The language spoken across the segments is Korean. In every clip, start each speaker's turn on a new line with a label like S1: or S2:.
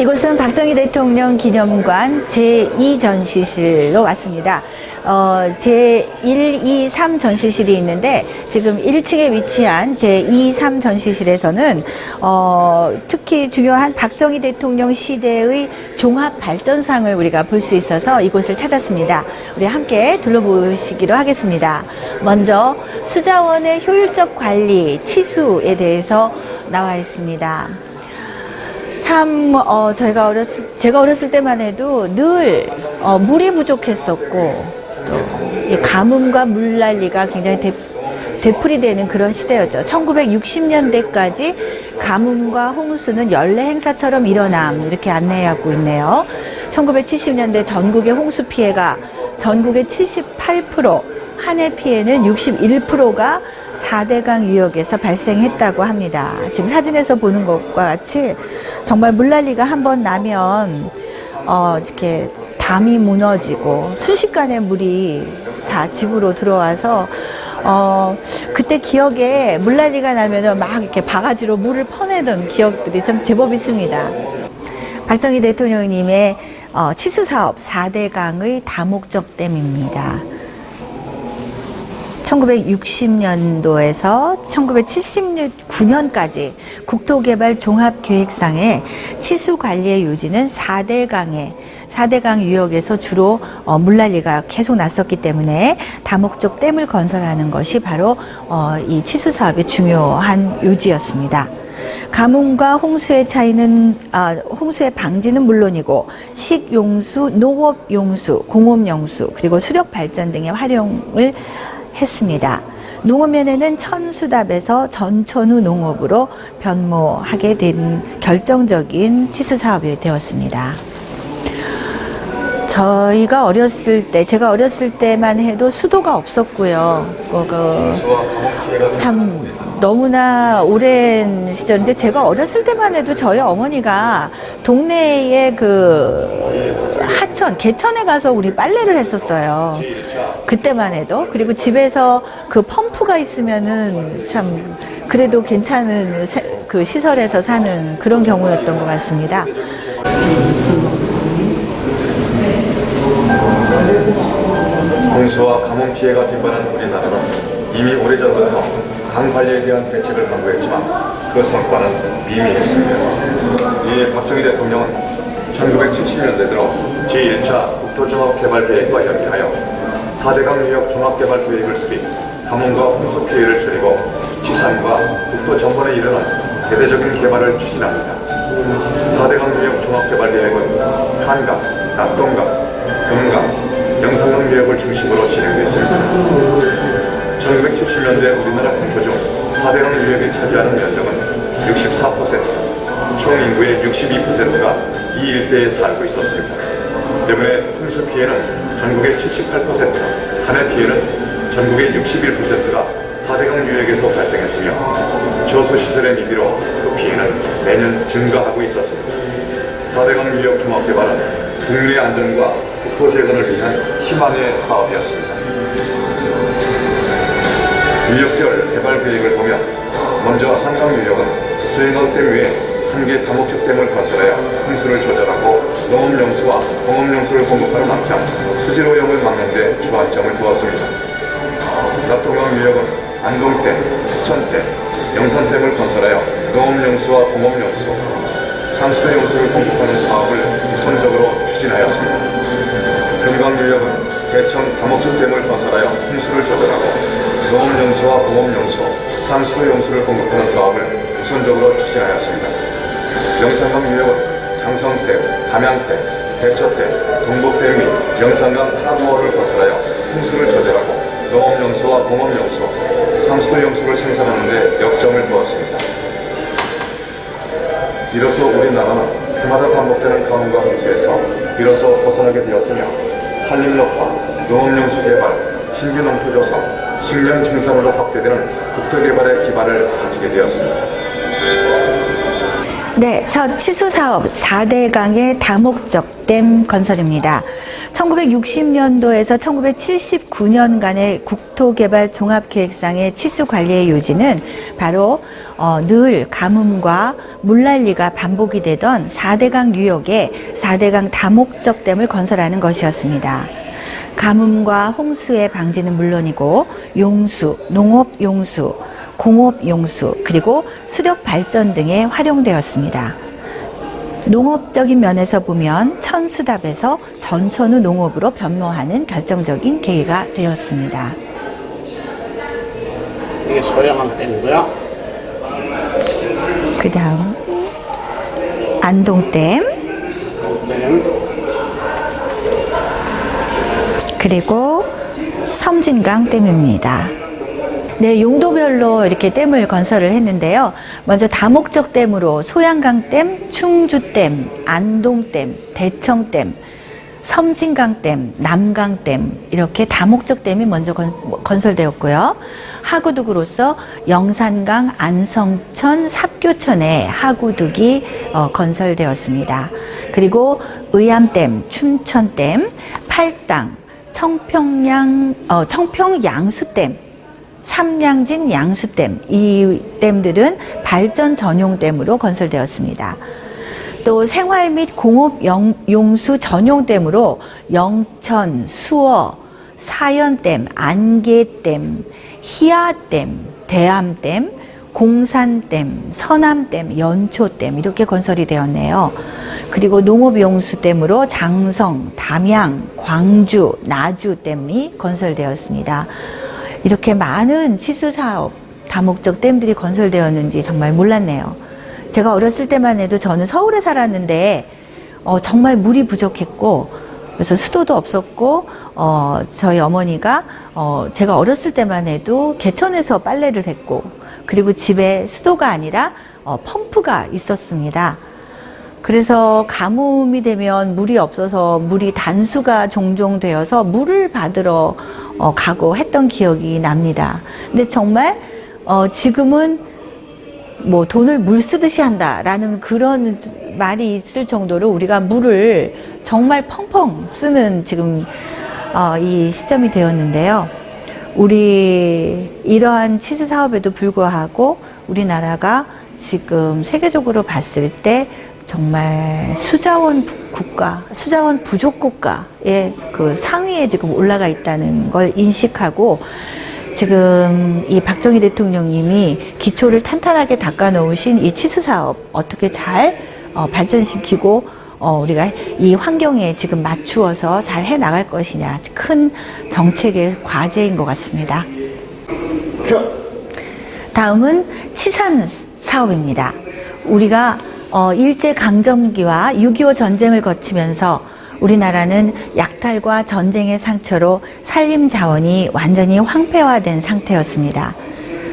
S1: 이곳은 박정희 대통령 기념관 제2전시실로 왔습니다. 제1, 2, 3 전시실이 있는데 지금 1층에 위치한 제2, 3 전시실에서는 특히 중요한 박정희 대통령 시대의 종합발전상을 우리가 볼 수 있어서 이곳을 찾았습니다. 우리 함께 둘러보시기로 하겠습니다. 먼저 수자원의 효율적 관리, 치수에 대해서 나와 있습니다. 참 제가 어렸을 때만 해도 늘 물이 부족했었고 또 가뭄과 물난리가 굉장히 되풀이되는 그런 시대였죠. 1960년대까지 가뭄과 홍수는 연례 행사처럼 일어남 이렇게 안내하고 있네요. 1970년대 전국의 홍수 피해가 전국의 78%, 한 해 피해는 61%가 4대강 유역에서 발생했다고 합니다. 지금 사진에서 보는 것과 같이 정말 물난리가 한번 나면 이렇게 담이 무너지고 순식간에 물이 다 집으로 들어와서 그때 기억에 물난리가 나면 막 이렇게 바가지로 물을 퍼내던 기억들이 좀 제법 있습니다. 박정희 대통령님의 치수사업 4대강의 다목적 댐입니다. 1960년도에서 1979년까지 국토개발 종합계획상에 치수관리의 요지는 4대강 유역에서 주로 물난리가 계속 났었기 때문에 다목적 댐을 건설하는 것이 바로 이 치수사업의 중요한 요지였습니다. 가뭄과 홍수의 차이는 홍수의 방지는 물론이고 식용수, 농업용수, 공업용수 그리고 수력발전 등의 활용을 했습니다. 농업면에는 천수답에서 전천후 농업으로 변모하게 된 결정적인 치수사업이 되었습니다. 제가 어렸을 때만 해도 수도가 없었고요. 참 너무나 오랜 시절인데 제가 어렸을 때만 해도 저희 어머니가 동네에 하천, 개천에 가서 우리 빨래를 했었어요. 그때만 해도. 그리고 집에서 그 펌프가 있으면은 참 그래도 괜찮은 그 시설에서 사는 그런 경우였던 것 같습니다.
S2: 홍수와 가뭄 피해가 빈번한 우리나라는 이미 오래전부터 강 관리에 대한 대책을 강구했지만 그 성과는 미미했습니다. 이에 박정희 대통령은 1970년대 들어 제1차 국토종합개발계획과 연계하여 4대강 유역 종합개발계획을 수립, 가뭄과 홍수 피해를 줄이고 지산과 국토 전반에 이르는 대대적인 개발을 추진합니다. 4대강 유역 종합개발계획은 한강, 낙동강, 금강, 영산강 유역을 중심으로 진행됐습니다. 1970년대 우리나라 국토 중 4대강 유역이 차지하는 면적은 64%, 총 인구의 62%가 이 일대에 살고 있었습니다. 때문에 홍수 피해는 전국의 78%, 한해 피해는 전국의 61%가 4대강 유역에서 발생했으며 저수시설의 미비로 그 피해는 매년 증가하고 있었습니다. 4대강 유역 종합개발은 국민의 안전과 국토 재건을 위한 희망의 사업이었습니다. 유역별 개발 계획을 보면 먼저 한강 유역은 수행강 댐 위에 한 개 다목적 댐을 건설하여 홍수를 조절하고 농업용수와 공업용수를 공급하는 한편 수질오염을 막는 데 주안점을 두었습니다. 낙동강 유역은 안동댐, 희천댐, 영산댐을 건설하여 농업용수와 공업용수, 상수도용수를 공급하는 사업을 우선적으로 추진하였습니다. 금강 유역은 개천 다목적 댐을 건설하여 홍수를 조절하고 농업용수와 공업용수, 상수도용수를 공급하는 사업을 우선적으로 추진하였습니다. 영산강 유역은 장성댐, 담양댐, 대처댐, 동복댐 및 영산강 하구어를 건설하여 홍수를 조절하고 농업용수와 공업용수, 상수도용수를 생산하는 데 역점을 두었습니다. 이로써 우리나라는 해마다 반복되는 가뭄과 홍수에서 비로소 벗어나게 되었으며 산림緑화, 농업용수 개발, 신규 농토 조성, 식량 생산으로 확대되는 국토개발의 기반을 가지게 되었습니다.
S1: 네, 첫 치수사업 4대강의 다목적 댐 건설입니다. 1960년도에서 1979년간의 국토개발 종합계획상의 치수관리의 요지는 바로 늘 가뭄과 물난리가 반복이 되던 4대강 뉴욕에 4대강 다목적댐을 건설하는 것이었습니다. 가뭄과 홍수의 방지는 물론이고 용수, 농업 용수, 공업 용수, 그리고 수력 발전 등에 활용되었습니다. 농업적인 면에서 보면 천수답에서 전천후 농업으로 변모하는 결정적인 계기가 되었습니다.
S3: 이게 소양강 댐이고요.
S1: 그 다음 안동댐, 그리고 섬진강댐입니다. 네, 용도별로 이렇게 댐을 건설을 했는데요. 먼저 다목적댐으로 소양강댐, 충주댐, 안동댐, 대청댐, 섬진강댐, 남강댐 이렇게 다목적댐이 먼저 건설되었고요. 하구둑으로서 영산강, 안성천, 삽교천에 하구둑이 건설되었습니다. 그리고 의암댐, 춘천댐, 팔당, 청평양수댐, 삼량진 양수댐, 이 댐들은 발전 전용댐으로 건설되었습니다. 또 생활 및 공업 용수 전용댐으로 영천, 수어, 사연댐, 안개댐, 희야댐, 대암댐, 공산댐, 서남댐, 연초댐 이렇게 건설이 되었네요. 그리고 농업용수댐으로 장성, 담양, 광주, 나주댐이 건설되었습니다. 이렇게 많은 치수사업, 다목적 댐들이 건설되었는지 정말 몰랐네요. 제가 어렸을 때만 해도 저는 서울에 살았는데 정말 물이 부족했고 그래서 수도도 없었고 저희 어머니가 제가 어렸을 때만 해도 개천에서 빨래를 했고 그리고 집에 수도가 아니라 펌프가 있었습니다. 그래서 가뭄이 되면 물이 없어서 물이 단수가 종종 되어서 물을 받으러 가고 했던 기억이 납니다. 근데 정말 지금은 뭐 돈을 물 쓰듯이 한다라는 그런 말이 있을 정도로 우리가 물을 정말 펑펑 쓰는 지금 이 시점이 되었는데요. 우리 이러한 치수 사업에도 불구하고 우리나라가 지금 세계적으로 봤을 때 정말 수자원 부족 국가의 그 상위에 지금 올라가 있다는 걸 인식하고 지금 이 박정희 대통령님이 기초를 탄탄하게 닦아 놓으신 이 치수 사업 어떻게 잘 발전시키고 우리가 이 환경에 지금 맞추어서 잘 해 나갈 것이냐 큰 정책의 과제인 것 같습니다. 다음은 치산 사업입니다. 우리가 일제강점기와 6.25 전쟁을 거치면서 우리나라는 약탈과 전쟁의 상처로 산림 자원이 완전히 황폐화된 상태였습니다.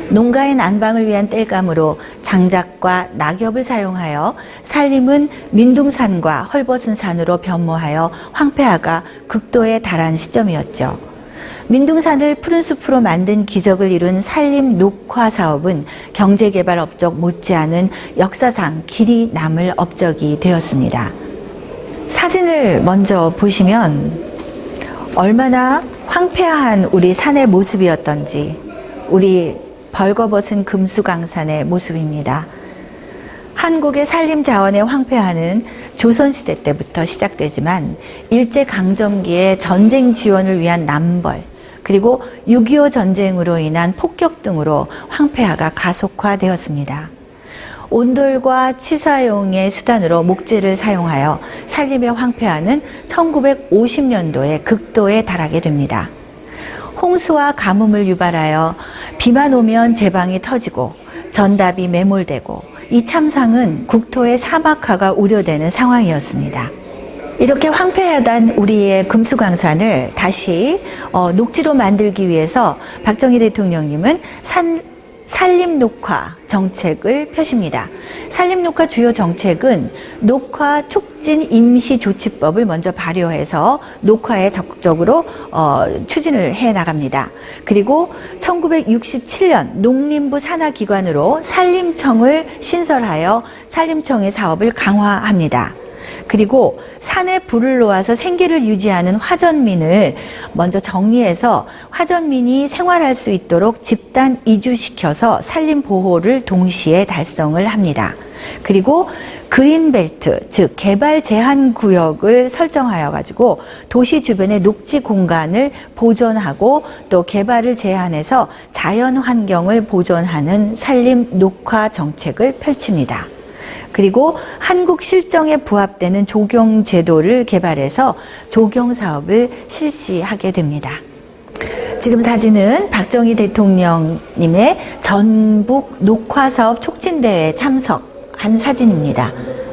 S1: 농가의 난방을 위한 땔감으로 장작과 낙엽을 사용하여 산림은 민둥산과 헐벗은 산으로 변모하여 황폐화가 극도에 달한 시점이었죠. 민둥산을 푸른 숲으로 만든 기적을 이룬 산림 녹화 사업은 경제개발 업적 못지않은 역사상 길이 남을 업적이 되었습니다. 사진을 먼저 보시면 얼마나 황폐한 우리 산의 모습이었던지 우리 벌거벗은 금수강산의 모습입니다. 한국의 산림 자원의 황폐화는 조선시대 때부터 시작되지만 일제강점기의 전쟁 지원을 위한 남벌 그리고 6.25 전쟁으로 인한 폭격 등으로 황폐화가 가속화되었습니다. 온돌과 취사용의 수단으로 목재를 사용하여 산림의 황폐화는 1950년도에 극도에 달하게 됩니다. 홍수와 가뭄을 유발하여 비만 오면 제방이 터지고 전답이 매몰되고 이 참상은 국토의 사막화가 우려되는 상황이었습니다. 이렇게 황폐하던 우리의 금수강산을 다시 녹지로 만들기 위해서 박정희 대통령님은 산림녹화 정책을 펴십니다. 산림녹화 주요 정책은 녹화 촉진 임시조치법을 먼저 발효해서 녹화에 적극적으로 추진을 해 나갑니다. 그리고 1967년 농림부 산하기관으로 산림청을 신설하여 산림청의 사업을 강화합니다. 그리고 산에 불을 놓아서 생계를 유지하는 화전민을 먼저 정리해서 화전민이 생활할 수 있도록 집단 이주시켜서 산림 보호를 동시에 달성을 합니다. 그리고 그린벨트, 즉 개발 제한 구역을 설정하여 가지고 도시 주변의 녹지 공간을 보존하고 또 개발을 제한해서 자연 환경을 보존하는 산림 녹화 정책을 펼칩니다. 그리고 한국 실정에 부합되는 조경 제도를 개발해서 조경 사업을 실시하게 됩니다. 지금 사진은 박정희 대통령님의 전북 녹화사업 촉진대회 참석한 사진입니다.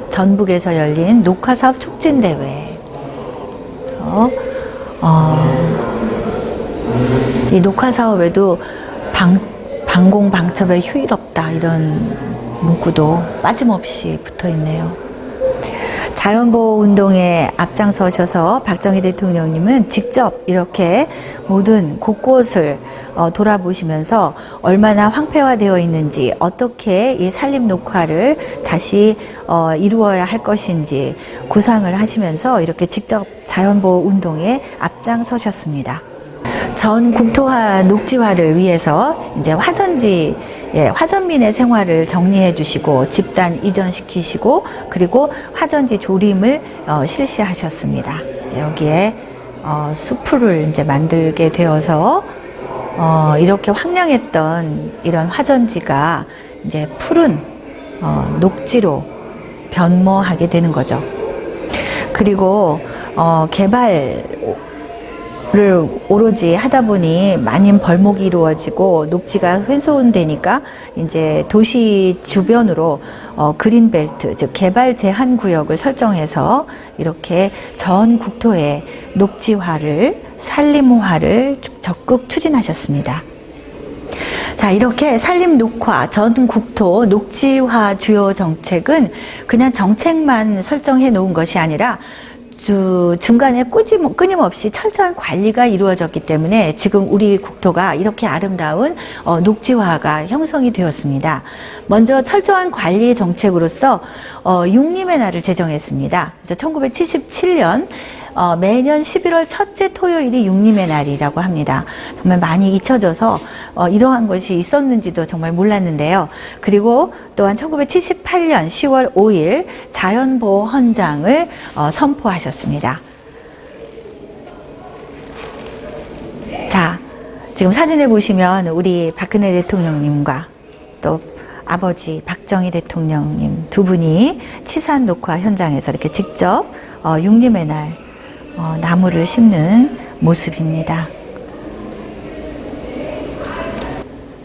S1: 전북에서 열린 녹화사업 촉진대회. 이 녹화사업에도 방공방첩에 휴일 없다 이런 문구도 빠짐없이 붙어 있네요. 자연보호 운동에 앞장서셔서 박정희 대통령님은 직접 이렇게 모든 곳곳을 돌아보시면서 얼마나 황폐화되어 있는지, 어떻게 이 산림 녹화를 다시 이루어야 할 것인지 구상을 하시면서 이렇게 직접 자연보호 운동에 앞장서셨습니다. 전 국토화 녹지화를 위해서 이제 화전민의 생활을 정리해 주시고 집단 이전시키시고 그리고 화전지 조림을 실시하셨습니다. 여기에 수풀을 이제 만들게 되어서 이렇게 황량했던 이런 화전지가 이제 푸른 녹지로 변모하게 되는 거죠. 그리고 개발을 오로지 하다 보니 많은 벌목이 이루어지고 녹지가 훼손되니까 이제 도시 주변으로 그린벨트, 즉 개발 제한 구역을 설정해서 이렇게 전 국토의 녹지화를, 산림화를 적극 추진하셨습니다. 자, 이렇게 산림 녹화, 전 국토 녹지화 주요 정책은 그냥 정책만 설정해 놓은 것이 아니라 중간에 끊임없이 철저한 관리가 이루어졌기 때문에 지금 우리 국토가 이렇게 아름다운 녹지화가 형성이 되었습니다. 먼저 철저한 관리 정책으로서 육림의 날을 제정했습니다. 그래서 1977년 매년 11월 첫째 토요일이 육림의 날이라고 합니다. 정말 많이 잊혀져서 이러한 것이 있었는지도 정말 몰랐는데요. 그리고 또한 1978년 10월 5일 자연보호 헌장을 선포하셨습니다. 자, 지금 사진을 보시면 우리 박근혜 대통령님과 또 아버지 박정희 대통령님 두 분이 치산 녹화 현장에서 이렇게 직접 육림의 날 나무를 심는 모습입니다.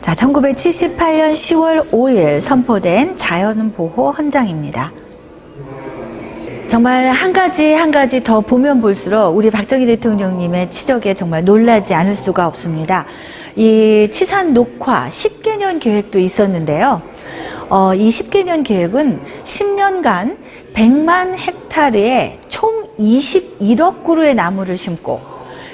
S1: 자, 1978년 10월 5일 선포된 자연보호 헌장입니다. 정말 한 가지 더 보면 볼수록 우리 박정희 대통령님의 치적에 정말 놀라지 않을 수가 없습니다. 이 치산 녹화 10개년 계획도 있었는데요. 이 10개년 계획은 10년간 100만 헥타르에 총 21억 그루의 나무를 심고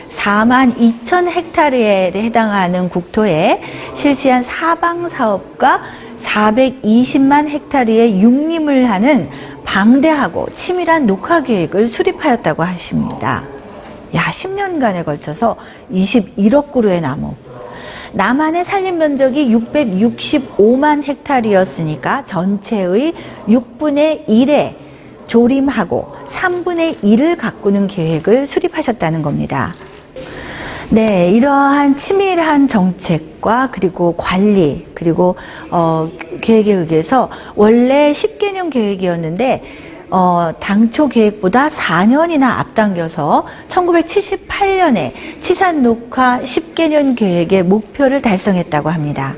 S1: 4만 2천 헥타르에 해당하는 국토에 실시한 사방사업과 420만 헥타르의 육림을 하는 방대하고 치밀한 녹화 계획을 수립하였다고 하십니다. 야, 10년간에 걸쳐서 21억 그루의 나무. 남한의 산림 면적이 665만 헥타르였으니까 전체의 6분의 1에 조림하고 3분의 1을 가꾸는 계획을 수립하셨다는 겁니다. 네, 이러한 치밀한 정책과 그리고 관리 그리고 계획에 의해서 원래 10개년 계획이었는데 당초 계획보다 4년이나 앞당겨서 1978년에 치산 녹화 10개년 계획의 목표를 달성했다고 합니다.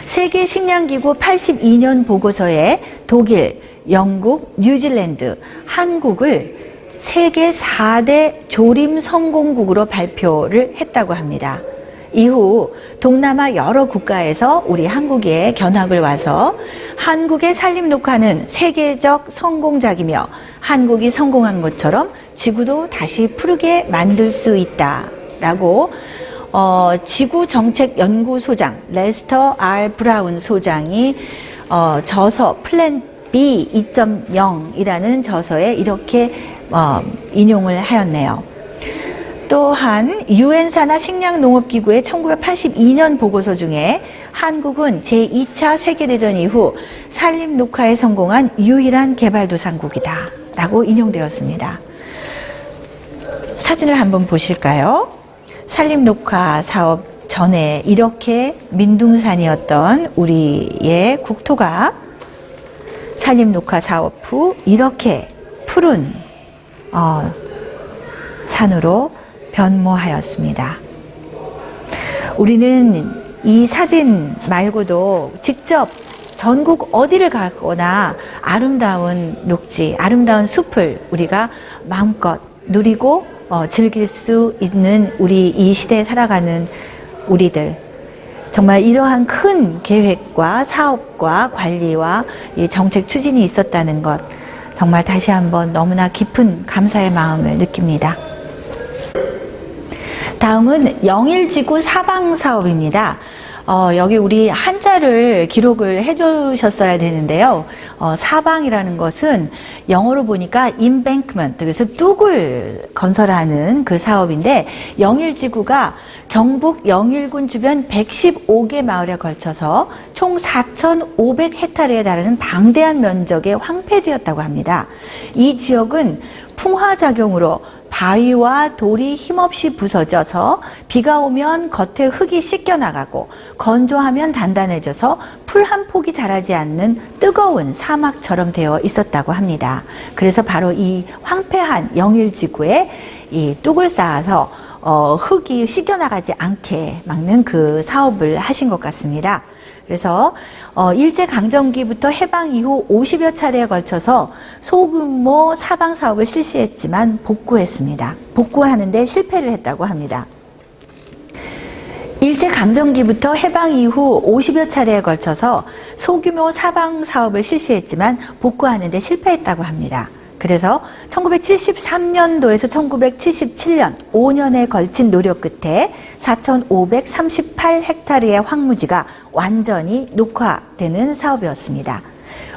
S1: 세계 식량기구 82년 보고서에 독일, 영국, 뉴질랜드, 한국을 세계 4대 조림 성공국으로 발표를 했다고 합니다. 이후 동남아 여러 국가에서 우리 한국에 견학을 와서 한국의 산림 녹화는 세계적 성공작이며 한국이 성공한 것처럼 지구도 다시 푸르게 만들 수 있다라고 지구정책연구소장 레스터 R. 브라운 소장이 저서 B 2.0이라는 저서에 이렇게 인용을 하였네요. 또한 유엔산하 식량농업기구의 1982년 보고서 중에 한국은 제2차 세계대전 이후 산림 녹화에 성공한 유일한 개발도상국이다 라고 인용되었습니다. 사진을 한번 보실까요? 산림 녹화 사업 전에 이렇게 민둥산이었던 우리의 국토가 산림 녹화 사업 후 이렇게 푸른 산으로 변모하였습니다. 우리는 이 사진 말고도 직접 전국 어디를 가거나 아름다운 녹지, 아름다운 숲을 우리가 마음껏 누리고 즐길 수 있는 우리 이 시대에 살아가는 우리들, 정말 이러한 큰 계획과 사업과 관리와 이 정책 추진이 있었다는 것, 정말 다시 한번 너무나 깊은 감사의 마음을 느낍니다. 다음은 영일지구 사방사업입니다. 여기 우리 한자를 기록을 해주셨어야 되는데요. 사방이라는 것은 영어로 보니까 embankment, 그래서 뚝을 건설하는 그 사업인데, 영일지구가 경북 영일군 주변 115개 마을에 걸쳐서 총 4,500헥타르에 달하는 방대한 면적의 황폐지였다고 합니다. 이 지역은 풍화작용으로 바위와 돌이 힘없이 부서져서 비가 오면 겉에 흙이 씻겨나가고 건조하면 단단해져서 풀 한 폭이 자라지 않는 뜨거운 사막처럼 되어 있었다고 합니다. 그래서 바로 이 황폐한 영일지구에 이 뚝을 쌓아서 흙이 씻겨나가지 않게 막는 그 사업을 하신 것 같습니다. 그래서 일제강점기부터 해방 이후 50여 차례에 걸쳐서 소규모 사방 사업을 실시했지만 복구했습니다. 복구하는데 실패를 했다고 합니다. 일제강점기부터 해방 이후 50여 차례에 걸쳐서 소규모 사방 사업을 실시했지만 복구하는데 실패했다고 합니다. 그래서 1973년도에서 1977년 5년에 걸친 노력 끝에 4,538헥타르의 황무지가 완전히 녹화되는 사업이었습니다.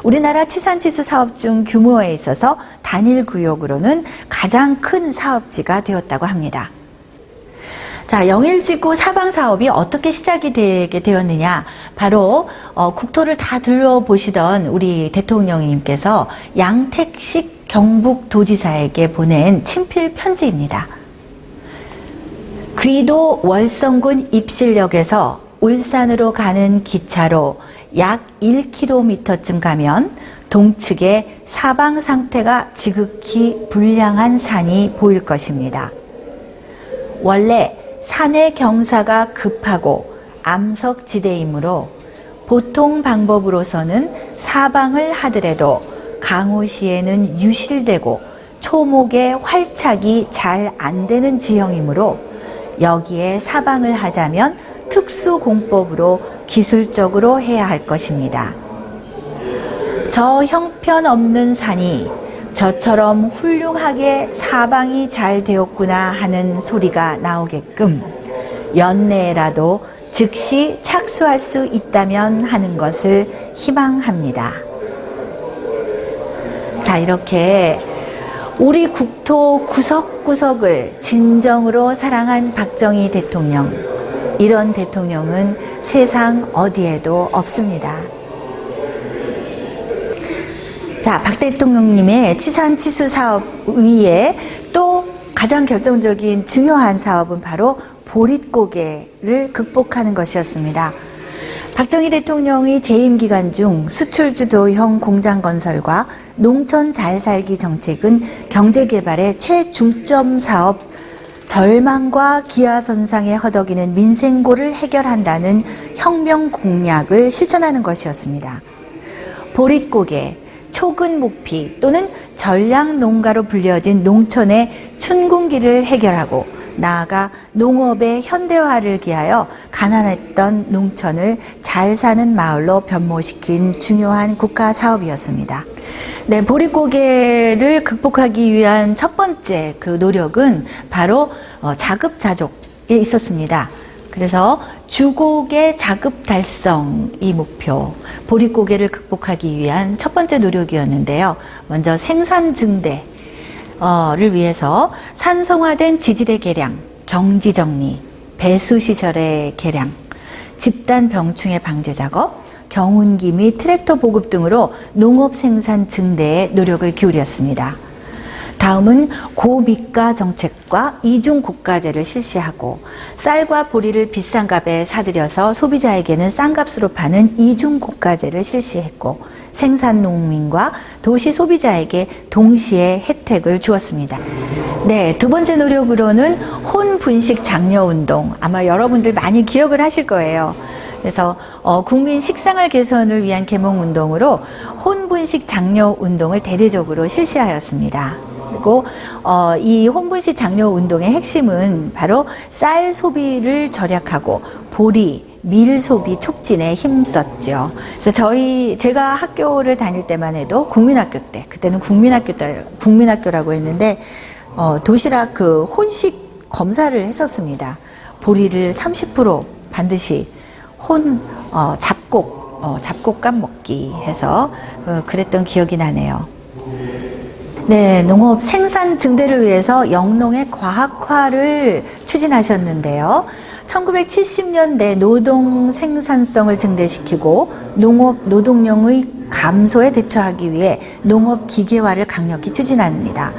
S1: 우리나라 치산치수 사업 중 규모에 있어서 단일 구역으로는 가장 큰 사업지가 되었다고 합니다. 자, 영일지구 사방 사업이 어떻게 시작이 되게 되었느냐? 바로 국토를 다 둘러보시던 우리 대통령님께서 양택식 경북도지사에게 보낸 친필 편지입니다. 귀도 월성군 입실역에서 울산으로 가는 기차로 약 1km쯤 가면 동측에 사방 상태가 지극히 불량한 산이 보일 것입니다. 원래 산의 경사가 급하고 암석지대이므로 보통 방법으로서는 사방을 하더라도 강우시에는 유실되고 초목의 활착이 잘 안 되는 지형이므로 여기에 사방을 하자면 특수공법으로 기술적으로 해야 할 것입니다. 저 형편없는 산이 저처럼 훌륭하게 사방이 잘 되었구나 하는 소리가 나오게끔 연내라도 즉시 착수할 수 있다면 하는 것을 희망합니다. 자, 이렇게 우리 국토 구석구석을 진정으로 사랑한 박정희 대통령, 이런 대통령은 세상 어디에도 없습니다. 자, 박 대통령님의 치산치수 사업 위에 또 가장 결정적인 중요한 사업은 바로 보릿고개를 극복하는 것이었습니다. 박정희 대통령이 재임 기간 중 수출주도형 공장 건설과 농촌 잘 살기 정책은 경제개발의 최중점 사업, 절망과 기아선상에 허덕이는 민생고를 해결한다는 혁명 공약을 실천하는 것이었습니다. 보릿고개, 초근목피 또는 전량농가로 불려진 농촌의 춘궁기를 해결하고 나아가 농업의 현대화를 기하여 가난했던 농촌을 잘 사는 마을로 변모시킨 중요한 국가 사업이었습니다. 네, 보릿고개를 극복하기 위한 첫 번째 그 노력은 바로 자급자족에 있었습니다. 그래서 주곡의 자급 달성이 목표, 보릿고개를 극복하기 위한 첫 번째 노력이었는데요. 먼저 생산 증대를 위해서 산성화된 지질의 개량, 경지 정리, 배수 시설의 개량, 집단 병충해 방제 작업, 경운기 및 트랙터 보급 등으로 농업 생산 증대에 노력을 기울였습니다. 다음은 고미가 정책과 이중 고가제를 실시하고 쌀과 보리를 비싼 값에 사들여서 소비자에게는 싼 값으로 파는 이중 고가제를 실시했고 생산 농민과 도시 소비자에게 동시에 혜택을 주었습니다. 네, 두 번째 노력으로는 혼분식 장려 운동, 아마 여러분들 많이 기억을 하실 거예요. 그래서 국민 식생활 개선을 위한 계몽 운동으로 혼분식 장려 운동을 대대적으로 실시하였습니다. 그리고 이 혼분식 장려 운동의 핵심은 바로 쌀 소비를 절약하고 보리, 밀 소비 촉진에 힘썼죠. 그래서 제가 학교를 다닐 때만 해도 국민학교 때, 그때는 국민학교라고 했는데 도시락 그 혼식 검사를 했었습니다. 보리를 30% 반드시 잡곡 먹기 해서 그랬던 기억이 나네요. 네, 농업 생산 증대를 위해서 영농의 과학화를 추진하셨는데요. 1970년대 노동 생산성을 증대시키고 농업 노동력의 감소에 대처하기 위해 농업 기계화를 강력히 추진합니다.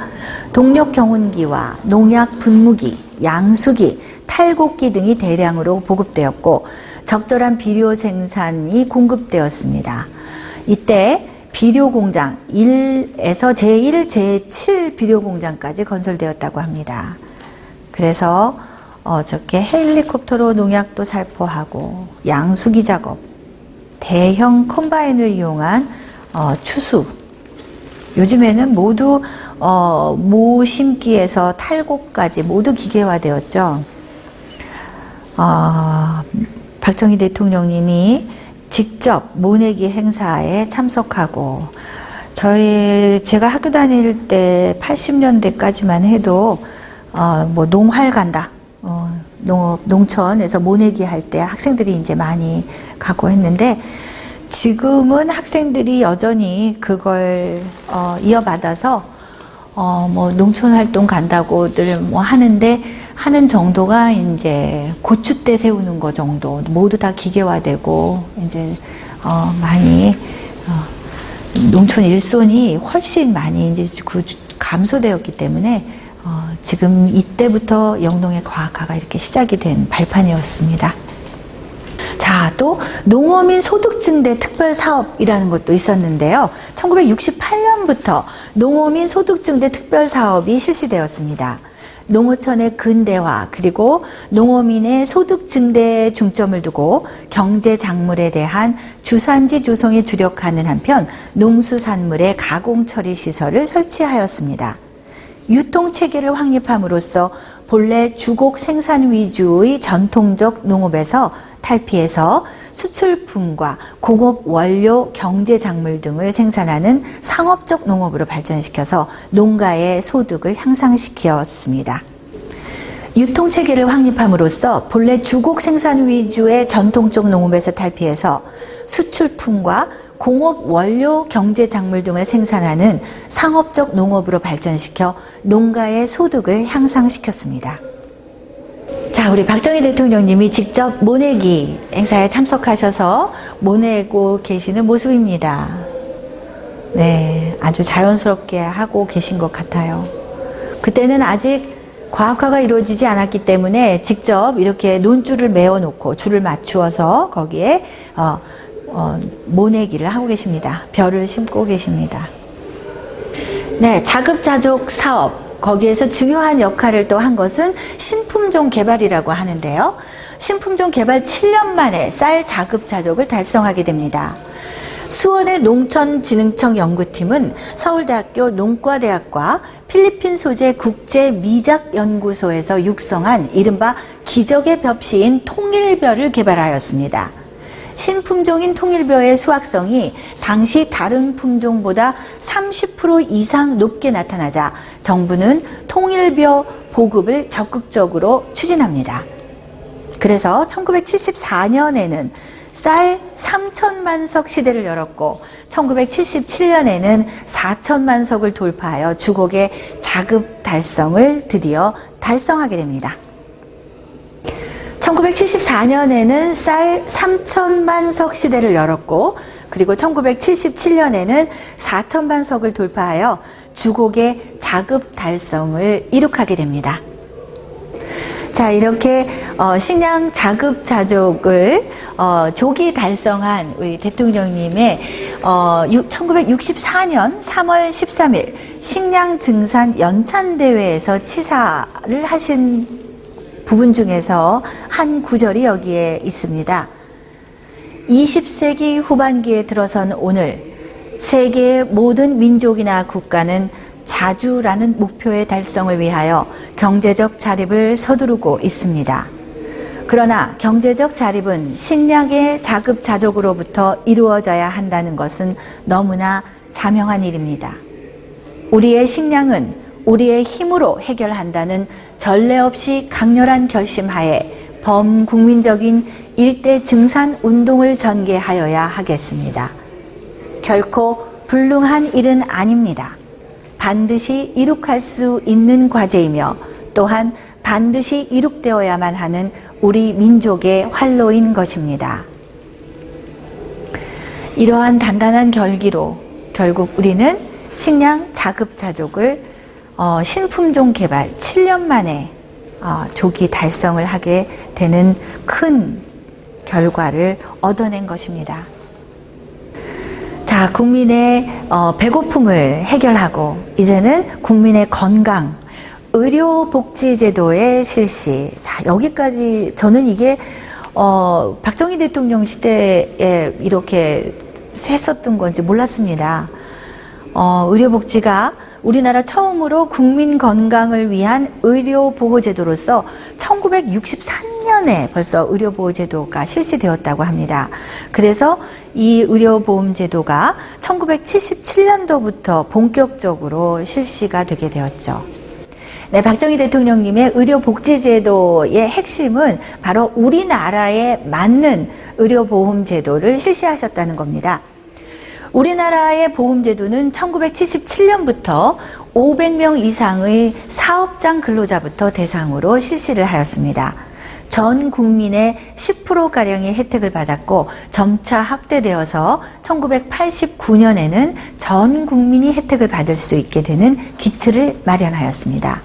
S1: 동력 경운기와 농약 분무기, 양수기, 탈곡기 등이 대량으로 보급되었고 적절한 비료 생산이 공급되었습니다. 이때 비료 공장 1에서 제1, 제7 비료 공장까지 건설되었다고 합니다. 그래서 저렇게 헬리콥터로 농약도 살포하고 양수기 작업, 대형 컴바인을 이용한 추수, 요즘에는 모두 모 심기에서 탈곡까지 모두 기계화되었죠. 박정희 대통령님이 직접 모내기 행사에 참석하고 제가 학교 다닐 때 80년대까지만 해도 뭐 농활 간다, 농촌에서 모내기 할 때 학생들이 이제 많이 가고 했는데 지금은 학생들이 여전히 그걸 이어받아서 뭐 농촌 활동 간다고들 뭐 하는 정도가 이제 고추대 세우는 거 정도 모두 다 기계화되고 이제 많이 농촌 일손이 훨씬 많이 이제 감소되었기 때문에 지금 이때부터 영농의 과학화가 이렇게 시작이 된 발판이었습니다. 자, 또 농어민 소득증대 특별사업이라는 것도 있었는데요. 1968년부터 농어민 소득증대 특별사업이 실시되었습니다. 농어촌의 근대화 그리고 농어민의 소득 증대에 중점을 두고 경제 작물에 대한 주산지 조성에 주력하는 한편 농수산물의 가공 처리 시설을 설치하였습니다. 유통 체계를 확립함으로써 본래 주곡 생산 위주의 전통적 농업에서 탈피해서 수출품과 공업 원료, 경제 작물 등을 생산하는 상업적 농업으로 발전시켜서 농가의 소득을 향상시켰습니다. 유통체계를 확립함으로써 본래 주곡 생산 위주의 전통적 농업에서 탈피해서 수출품과 공업 원료, 경제 작물 등을 생산하는 상업적 농업으로 발전시켜 농가의 소득을 향상시켰습니다. 자, 우리 박정희 대통령님이 직접 모내기 행사에 참석하셔서 모내고 계시는 모습입니다. 네, 아주 자연스럽게 하고 계신 것 같아요. 그때는 아직 과학화가 이루어지지 않았기 때문에 직접 이렇게 논줄을 메어놓고 줄을 맞추어서 거기에 모내기를 하고 계십니다. 벼를 심고 계십니다. 네, 자급자족 사업. 거기에서 중요한 역할을 또 한 것은 신품종 개발이라고 하는데요. 신품종 개발 7년 만에 쌀 자급자족을 달성하게 됩니다. 수원의 농촌진흥청 연구팀은 서울대학교 농과대학과 필리핀 소재 국제미작연구소에서 육성한 이른바 기적의 벽시인 통일벼를 개발하였습니다. 신품종인 통일벼의 수확성이 당시 다른 품종보다 30% 이상 높게 나타나자 정부는 통일벼 보급을 적극적으로 추진합니다. 그래서 1974년에는 쌀 3천만 석 시대를 열었고 1977년에는 4천만 석을 돌파하여 주곡의 자급 달성을 드디어 달성하게 됩니다. 1974년에는 쌀 3천만 석 시대를 열었고 그리고 1977년에는 4천만 석을 돌파하여 주곡의 자급 달성을 이룩하게 됩니다. 자, 이렇게 식량 자급 자족을 조기 달성한 우리 대통령님의 1964년 3월 13일 식량 증산 연찬 대회에서 치사를 하신 부분 중에서 한 구절이 여기에 있습니다. 20세기 후반기에 들어선 오늘 세계의 모든 민족이나 국가는 자주라는 목표의 달성을 위하여 경제적 자립을 서두르고 있습니다. 그러나 경제적 자립은 식량의 자급자족으로부터 이루어져야 한다는 것은 너무나 자명한 일입니다. 우리의 식량은 우리의 힘으로 해결한다는 전례 없이 강렬한 결심하에 범국민적인 일대 증산 운동을 전개하여야 하겠습니다. 결코 불능한 일은 아닙니다. 반드시 이룩할 수 있는 과제이며 또한 반드시 이룩되어야만 하는 우리 민족의 활로인 것입니다. 이러한 단단한 결기로 결국 우리는 식량 자급자족을 신품종 개발 7년 만에 조기 달성을 하게 되는 큰 결과를 얻어낸 것입니다. 자, 국민의 배고픔을 해결하고 이제는 국민의 건강, 의료복지제도의 실시. 자, 여기까지 저는 이게 박정희 대통령 시대에 이렇게 했었던 건지 몰랐습니다. 의료복지가 우리나라 처음으로 국민 건강을 위한 의료보호제도로서 1963년에 벌써 의료보호제도가 실시되었다고 합니다. 그래서 이 의료보험제도가 1977년도부터 본격적으로 실시가 되게 되었죠. 네, 박정희 대통령님의 의료복지제도의 핵심은 바로 우리나라에 맞는 의료보험제도를 실시하셨다는 겁니다. 우리나라의 보험제도는 1977년부터 500명 이상의 사업장 근로자부터 대상으로 실시를 하였습니다. 전 국민의 10%가량의 혜택을 받았고 점차 확대되어서 1989년에는 전 국민이 혜택을 받을 수 있게 되는 기틀을 마련하였습니다.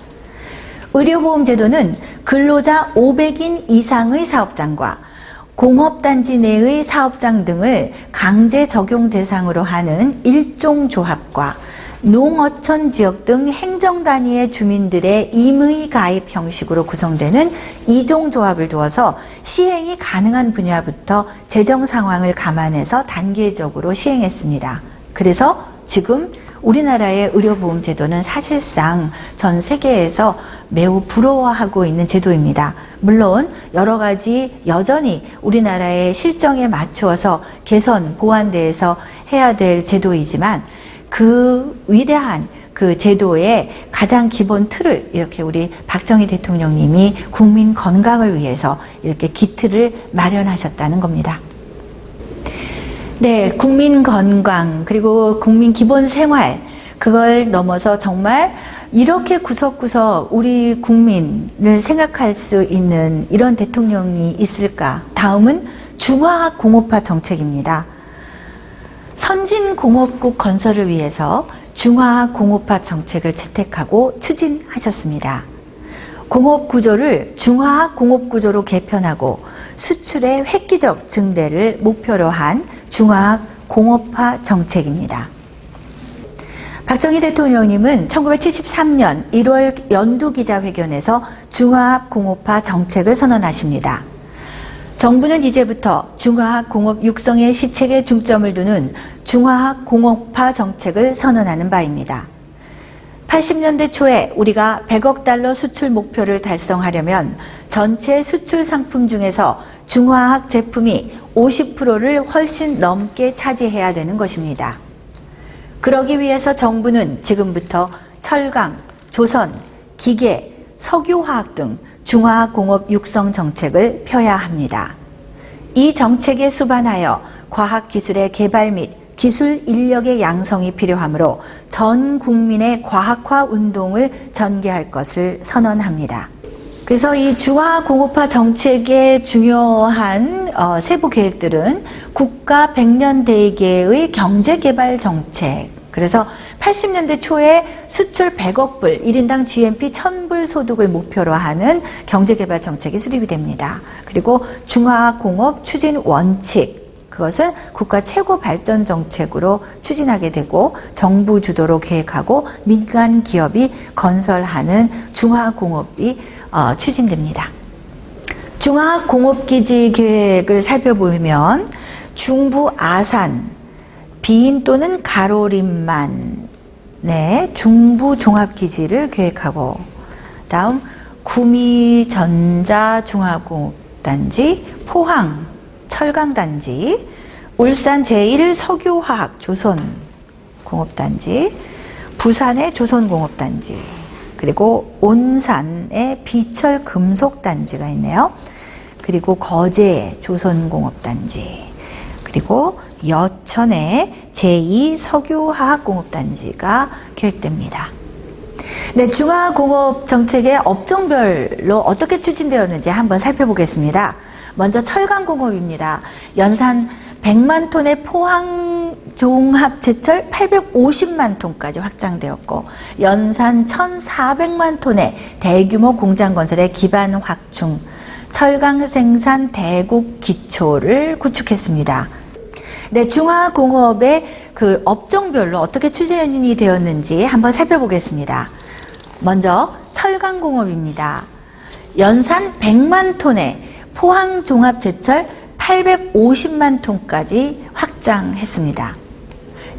S1: 의료보험제도는 근로자 500인 이상의 사업장과 공업단지 내의 사업장 등을 강제 적용 대상으로 하는 일종조합과 농어촌 지역 등 행정단위의 주민들의 임의 가입 형식으로 구성되는 이종조합을 두어서 시행이 가능한 분야부터 재정 상황을 감안해서 단계적으로 시행했습니다. 그래서 지금 우리나라의 의료보험제도는 사실상 전 세계에서 매우 부러워하고 있는 제도입니다. 물론 여러 가지 여전히 우리나라의 실정에 맞추어서 개선, 보완돼서 해야 될 제도이지만 그 위대한 그 제도의 가장 기본 틀을 이렇게 우리 박정희 대통령님이 국민 건강을 위해서 이렇게 기틀을 마련하셨다는 겁니다. 네, 국민 건강 그리고 국민 기본 생활 그걸 넘어서 정말 이렇게 구석구석 우리 국민을 생각할 수 있는 이런 대통령이 있을까? 다음은 중화학 공업화 정책입니다. 선진공업국 건설을 위해서 중화학 공업화 정책을 채택하고 추진하셨습니다. 공업구조를 중화학 공업구조로 개편하고 수출의 획기적 증대를 목표로 한 중화학 공업화 정책입니다. 박정희 대통령님은 1973년 1월 연두기자회견에서 중화학 공업화 정책을 선언하십니다. 정부는 이제부터 중화학 공업 육성의 시책에 중점을 두는 중화학 공업화 정책을 선언하는 바입니다. 80년대 초에 우리가 100억 달러 수출 목표를 달성하려면 전체 수출 상품 중에서 중화학 제품이 50%를 훨씬 넘게 차지해야 되는 것입니다. 그러기 위해서 정부는 지금부터 철강, 조선, 기계, 석유화학 등 중화공업 육성 정책을 펴야 합니다. 이 정책에 수반하여 과학기술의 개발 및 기술 인력의 양성이 필요하므로 전 국민의 과학화 운동을 전개할 것을 선언합니다. 그래서 이 중화공업화 정책의 중요한 세부 계획들은 국가 100년 대계의 경제개발 정책, 그래서 80년대 초에 수출 100억 불, 1인당 GNP 1000불 소득을 목표로 하는 경제개발 정책이 수립이 됩니다. 그리고 중화공업 추진 원칙, 그것은 국가 최고 발전 정책으로 추진하게 되고 정부 주도로 계획하고 민간 기업이 건설하는 중화공업이 추진됩니다. 중화공업기지 계획을 살펴보면 중부 아산, 비인 또는 가로림만 중부 종합기지를 계획하고, 다음 구미 전자중화공업단지, 포항 철강단지, 울산 제1석유화학 조선공업단지, 부산의 조선공업단지, 그리고 온산의 비철금속단지가 있네요. 그리고 거제 조선공업단지, 그리고 여천의 제2석유화학공업단지가 계획됩니다. 네, 중화공업 정책의 업종별로 어떻게 추진되었는지 한번 살펴보겠습니다. 먼저 철강공업입니다. 연산 100만 톤의 포항 종합제철 850만 톤까지 확장되었고, 연산 1,400만 톤의 대규모 공장 건설의 기반 확충, 철강 생산 대국 기초를 구축했습니다. 네, 중화공업의 그 업종별로 어떻게 추진이 되었는지 한번 살펴보겠습니다. 먼저 철강공업입니다. 연산 100만 톤의 포항 종합제철 850만 톤까지 확장했습니다.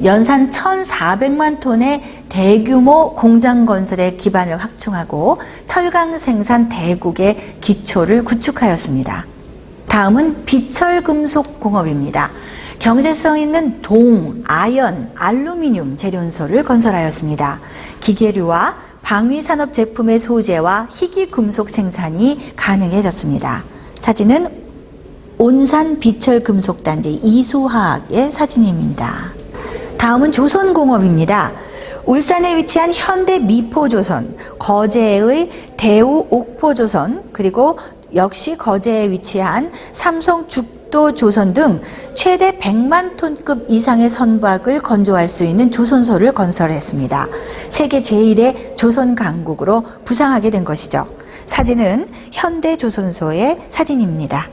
S1: 연산 1,400만 톤의 대규모 공장 건설의 기반을 확충하고 철강 생산 대국의 기초를 구축하였습니다. 다음은 비철금속공업입니다. 경제성 있는 동, 아연, 알루미늄 재련소를 건설하였습니다. 기계류와 방위산업 제품의 소재와 희귀금속 생산이 가능해졌습니다. 사진은 온산 비철금속단지 이수화학의 사진입니다. 다음은 조선공업입니다. 울산에 위치한 현대 미포조선, 거제의 대우 옥포조선, 그리고 역시 거제에 위치한 삼성 죽도조선 등 최대 100만 톤급 이상의 선박을 건조할 수 있는 조선소를 건설했습니다. 세계 제1의 조선 강국으로 부상하게 된 것이죠. 사진은 현대조선소의 사진입니다.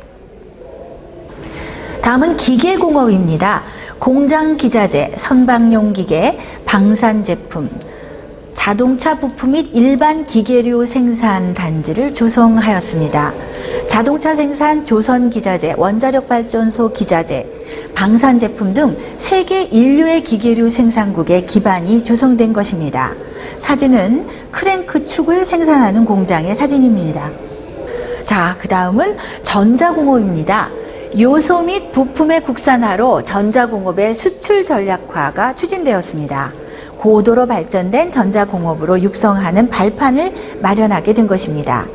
S1: 다음은 기계공업입니다. 공장 기자재, 선박용 기계, 방산 제품, 자동차 부품 및 일반 기계류 생산 단지를 조성하였습니다. 자동차 생산 조선 기자재, 원자력 발전소 기자재, 방산 제품 등 세계 인류의 기계류 생산국의 기반이 조성된 것입니다. 사진은 크랭크 축을 생산하는 공장의 사진입니다. 자, 그 다음은 전자공업입니다. 요소 및 부품의 국산화로 전자공업의 수출 전략화가 추진되었습니다. 고도로 발전된 전자공업으로 육성하는 발판을 마련하게 된 것입니다.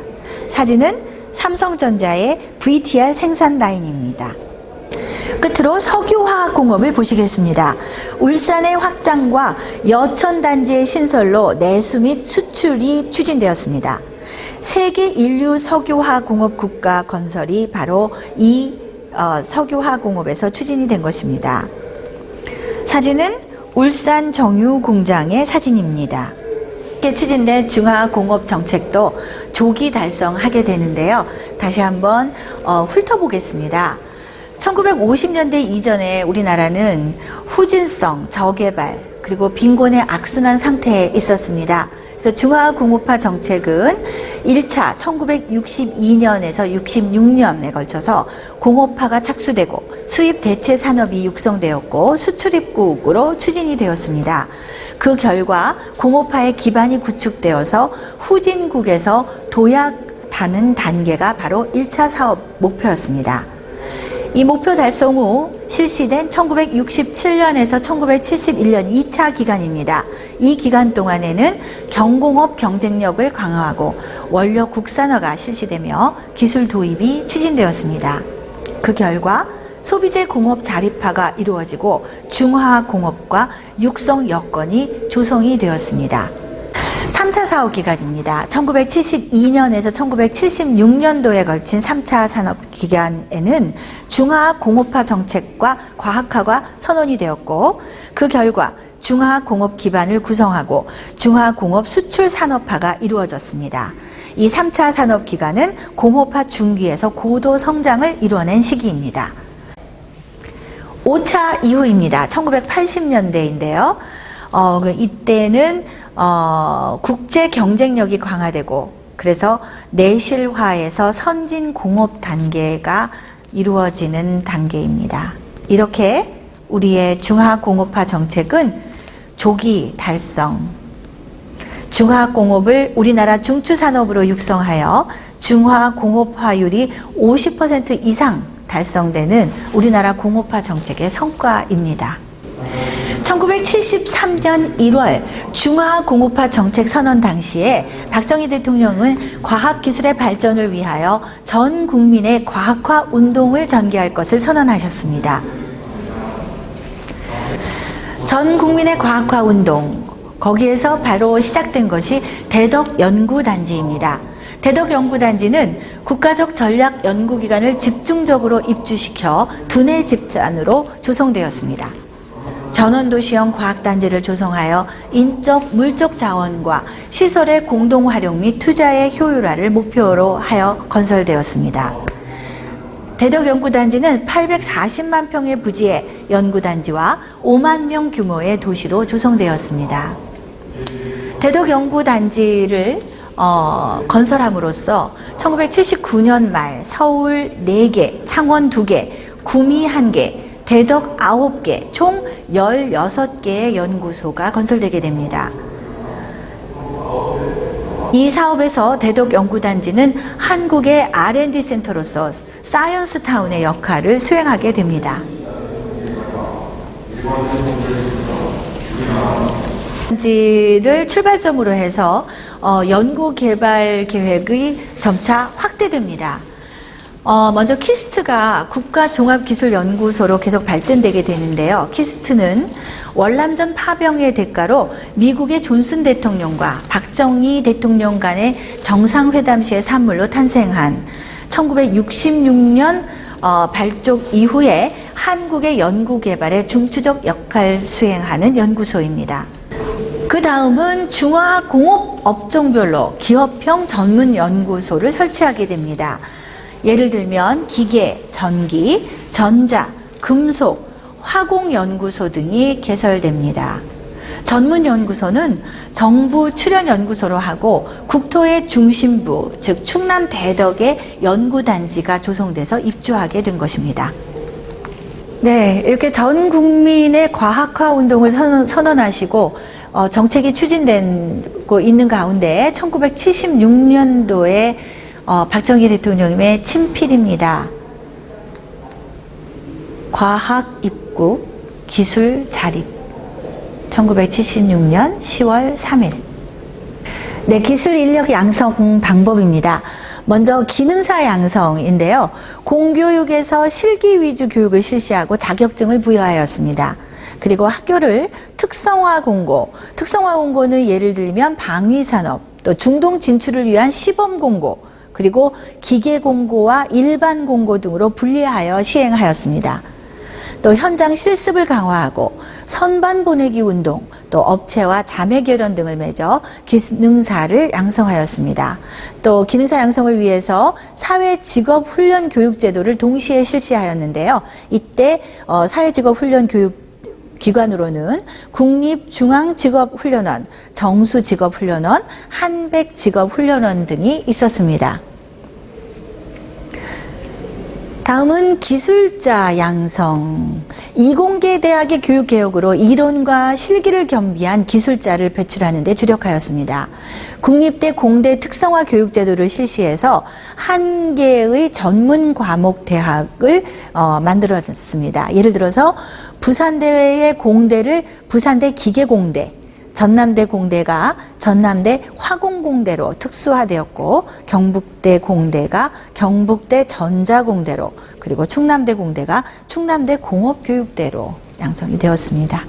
S1: 사진은 삼성전자의 VTR 생산 라인입니다. 끝으로 석유화학공업을 보시겠습니다. 울산의 확장과 여천단지의 신설로 내수 및 수출이 추진되었습니다. 세계 인류 석유화공업 국가 건설이 바로 이 석유화공업에서 추진이 된 것입니다. 사진은 울산 정유공장의 사진입니다. 이렇게 추진된 중화공업 정책도 조기 달성하게 되는데요. 다시 한번 훑어보겠습니다. 1950년대 이전에 우리나라는 후진성, 저개발, 그리고 빈곤의 악순환 상태에 있었습니다. 그래서 중화공업화 정책은 1차 1962년에서 66년에 걸쳐서 공업화가 착수되고 수입 대체 산업이 육성되었고 수출입국으로 추진이 되었습니다. 그 결과 공업화의 기반이 구축되어서 후진국에서 도약하는 단계가 바로 1차 사업 목표였습니다. 이 목표 달성 후 실시된 1967년에서 1971년 2차 기간입니다. 이 기간 동안에는 경공업 경쟁력을 강화하고 원료 국산화가 실시되며 기술 도입이 추진되었습니다. 그 결과 소비재 공업 자립화가 이루어지고 중화공업과 육성 여건이 조성이 되었습니다. 3차 사업 기간입니다. 1972년에서 1976년도에 걸친 3차 산업 기간에는 중화공업화 정책과 과학화가 선언이 되었고, 그 결과 중화공업 기반을 구성하고 중화공업 수출 산업화가 이루어졌습니다. 이 3차 산업 기간은 공업화 중기에서 고도 성장을 이뤄낸 시기입니다. 5차 이후입니다. 1980년대인데요. 이때는 국제 경쟁력이 강화되고, 그래서 내실화에서 선진 공업 단계가 이루어지는 단계입니다. 이렇게 우리의 중화공업화 정책은 조기 달성, 중화공업을 우리나라 중추산업으로 육성하여 중화공업화율이 50% 이상 달성되는 우리나라 공업화 정책의 성과입니다. 1973년 1월 중화공업화 정책 선언 당시에 박정희 대통령은 과학기술의 발전을 위하여 전 국민의 과학화 운동을 전개할 것을 선언하셨습니다. 전 국민의 과학화 운동, 거기에서 바로 시작된 것이 대덕연구단지입니다. 대덕연구단지는 국가적 전략연구기관을 집중적으로 입주시켜 두뇌 집단으로 조성되었습니다. 전원도시형 과학단지를 조성하여 인적, 물적 자원과 시설의 공동활용 및 투자의 효율화를 목표로 하여 건설되었습니다. 대덕연구단지는 840만 평의 부지의 연구단지와 5만 명 규모의 도시로 조성되었습니다. 대덕연구단지를 건설함으로써 1979년 말 서울 4개, 창원 2개, 구미 1개, 대덕 9개, 총 16개의 연구소가 건설되게 됩니다. 이 사업에서 대덕연구단지는 한국의 R&D 센터로서 사이언스타운의 역할을 수행하게 됩니다. 단지를 출발점으로 해서 연구개발 계획이 점차 확대됩니다. 먼저 키스트가 국가종합기술연구소로 계속 발전되게 되는데요. 키스트는 월남전 파병의 대가로 미국의 존슨 대통령과 박정희 대통령 간의 정상회담 시의 산물로 탄생한 1966년 발족 이후에 한국의 연구개발에 중추적 역할을 수행하는 연구소입니다. 그 다음은 중화공업 업종별로 기업형 전문 연구소를 설치하게 됩니다. 예를 들면 기계, 전기, 전자, 금속, 화공연구소 등이 개설됩니다. 전문연구소는 정부 출연연구소로 하고 국토의 중심부, 즉 충남 대덕의 연구단지가 조성돼서 입주하게 된 것입니다. 네, 이렇게 전 국민의 과학화 운동을 선언하시고 정책이 추진되고 있는 가운데 1976년도에 박정희 대통령의 친필입니다. 과학 입국, 기술 자립. 1976년 10월 3일. 네, 기술 인력 양성 방법입니다. 먼저 기능사 양성인데요. 공교육에서 실기 위주 교육을 실시하고 자격증을 부여하였습니다. 그리고 학교를 특성화 공고는 예를 들면 방위산업, 또 중동 진출을 위한 시범 공고, 그리고 기계 공고와 일반 공고 등으로 분리하여 시행하였습니다. 또 현장 실습을 강화하고 선반 보내기 운동, 또 업체와 자매 결연 등을 맺어 기능사를 양성하였습니다. 또 기능사 양성을 위해서 사회직업훈련 교육제도를 동시에 실시하였는데요. 이때 사회직업훈련 교육 기관으로는 국립중앙직업훈련원, 정수직업훈련원, 한백직업훈련원 등이 있었습니다. 다음은 기술자 양성. 이공계 대학의 교육개혁으로 이론과 실기를 겸비한 기술자를 배출하는 데 주력하였습니다. 국립대 공대 특성화 교육제도를 실시해서 한 개의 전문 과목 대학을 만들었습니다. 예를 들어서 부산대의 공대를 부산대 기계공대, 전남대 공대가 전남대 화공공대로 특수화되었고, 경북대 공대가 경북대 전자공대로, 그리고 충남대 공대가 충남대 공업교육대로 양성이 되었습니다.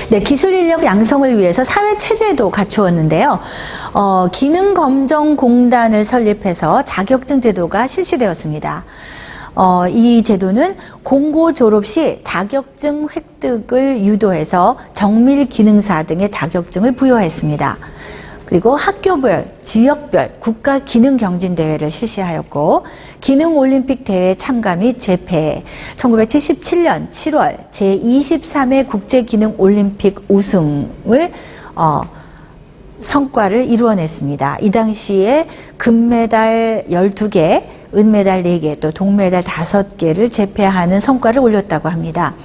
S1: 네, 기술 인력 양성을 위해서 사회 체제도 갖추었는데요. 기능검정공단을 설립해서 자격증 제도가 실시되었습니다. 이 제도는 공고 졸업 시 자격증 획득을 유도해서 정밀 기능사 등의 자격증을 부여했습니다. 그리고 학교별, 지역별 국가 기능 경진 대회를 실시하였고, 기능 올림픽 대회 참가 및 재패, 1977년 7월 제23회 국제 기능 올림픽 우승을 성과를 이루어냈습니다. 이 당시에 금메달 12개, 은메달 4개, 또 동메달 5개를 재패하는 성과를 올렸다고 합니다.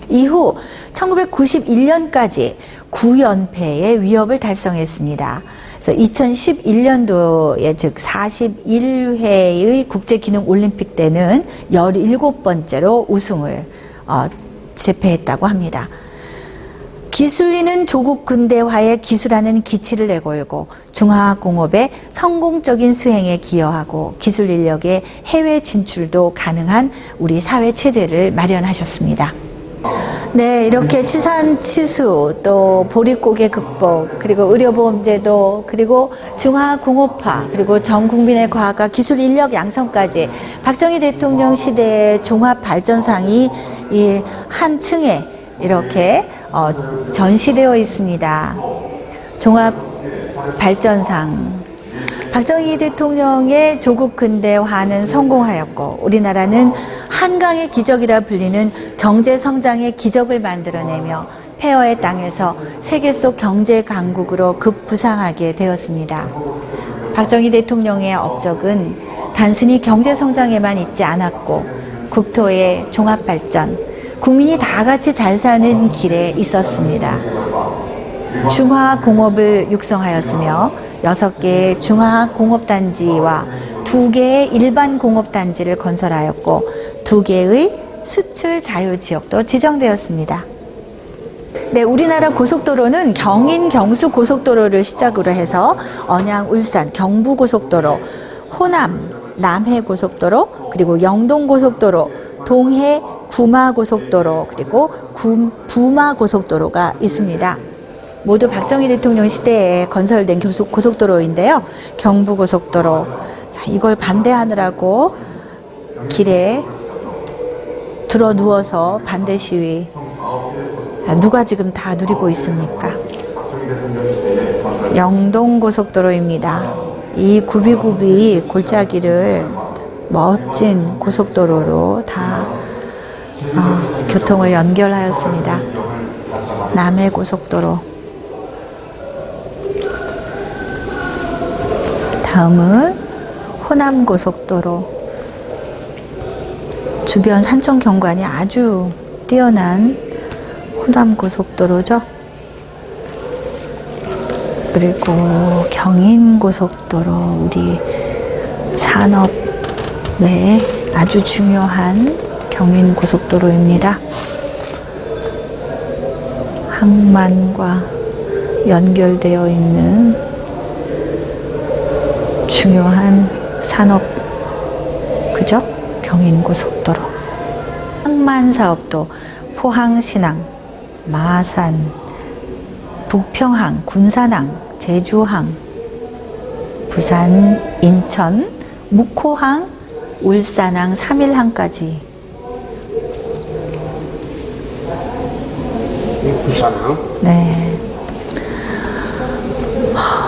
S1: 이후 1991년까지 9연패의 위협을 달성했습니다. 그래서 2011년도에 즉 41회의 국제기능올림픽 때는 17번째로 우승을 재패했다고 합니다. 기술인은 조국 근대화에 기술하는 기치를 내걸고 중화학공업의 성공적인 수행에 기여하고 기술 인력의 해외 진출도 가능한 우리 사회 체제를 마련하셨습니다. 네, 이렇게 치산 치수, 또 보릿고개 극복, 그리고 의료보험제도, 그리고 중화공업화, 그리고 전 국민의 과학과 기술 인력 양성까지 박정희 대통령 시대의 종합발전상이 이 한 층에 이렇게 전시되어 있습니다. 종합발전상. 박정희 대통령의 조국 근대화는 성공하였고, 우리나라는 한강의 기적이라 불리는 경제 성장의 기적을 만들어내며 폐허의 땅에서 세계 속 경제 강국으로 급부상하게 되었습니다. 박정희 대통령의 업적은 단순히 경제 성장에만 있지 않았고, 국토의 종합발전, 국민이 다 같이 잘 사는 길에 있었습니다. 중화공업을 육성하였으며 6개의 중화공업단지와 2개의 일반 공업단지를 건설하였고, 2개의 수출 자유지역도 지정되었습니다. 네, 우리나라 고속도로는 경인 경수 고속도로를 시작으로 해서 언양 울산 경부 고속도로, 호남 남해 고속도로, 그리고 영동 고속도로, 동해 구마 고속도로, 그리고 부마 고속도로가 있습니다. 모두 박정희 대통령 시대에 건설된 고속도로인데요. 경부 고속도로, 이걸 반대하느라고 길에 들어 누워서 반대 시위. 누가 지금 다 누리고 있습니까? 영동 고속도로입니다. 이 굽이굽이 골짜기를 멋진 고속도로로 다 교통을 연결하였습니다. 남해 고속도로. 다음은 호남 고속도로. 주변 산청 경관이 아주 뛰어난 호남 고속도로죠. 그리고 경인 고속도로, 우리 산업에 아주 중요한 경인 고속도로입니다. 항만과 연결되어 있는 중요한 산업, 그죠? 경인 고속도로. 항만 사업도 포항 신항, 마산, 북평항, 군산항, 제주항, 부산, 인천, 묵호항, 울산항, 3일항까지.
S3: 부산항?
S1: 네.